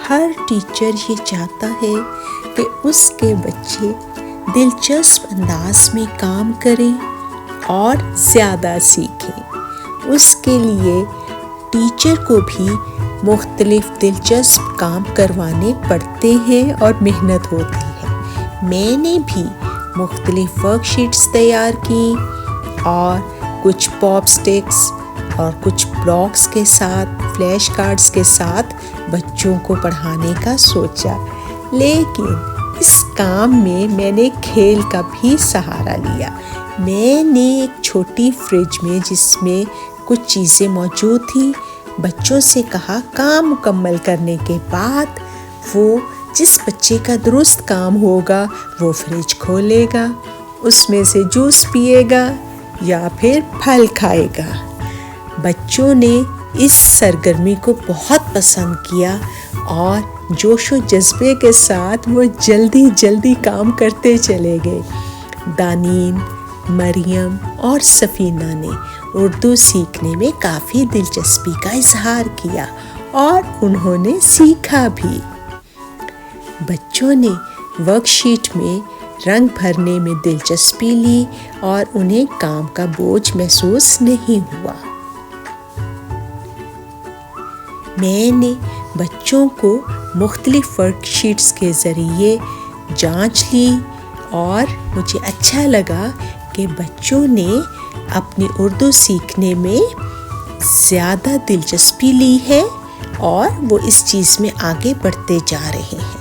ہر teacher یہ چاہتا ہے کہ اس کے بچے دلچسپ انداز میں کام کریں اور زیادہ سیکھیں۔ اس کے لیے ٹیچر کو بھی مختلف دلچسپ کام کروانے پڑتے ہیں اور محنت ہوتی ہے۔ میں نے بھی مختلف ورک شیٹس تیار کی اور کچھ پاپ سٹکس اور کچھ بلاکس کے ساتھ، فلیش کارڈز کے ساتھ بچوں کو پڑھانے کا سوچا، لیکن اس کام میں نے کھیل کا بھی سہارا لیا۔ میں نے ایک چھوٹی فریج میں، جس میں کچھ چیزیں موجود تھیں، بچوں سے کہا کام مکمل کرنے کے بعد وہ جس بچے کا درست کام ہوگا وہ فریج کھولے گا، اس میں سے جوس پیے گا یا پھر پھل کھائے گا۔ بچوں نے اس سرگرمی کو بہت پسند کیا اور جوش و جذبے کے ساتھ وہ جلدی کام کرتے چلے گئے۔ دانین، مریم اور سفینہ نے اردو سیکھنے میں کافی دلچسپی کا اظہار کیا اور انہوں نے سیکھا بھی۔ بچوں نے ورک شیٹ میں رنگ بھرنے میں دلچسپی لی اور انہیں کام کا بوجھ محسوس نہیں ہوا۔ میں نے بچوں کو مختلف ورک شیٹس کے ذریعے جانچ لی اور مجھے اچھا لگا کہ بچوں نے اپنی اردو سیکھنے میں زیادہ دلچسپی لی ہے اور وہ اس چیز میں آگے بڑھتے جا رہے ہیں۔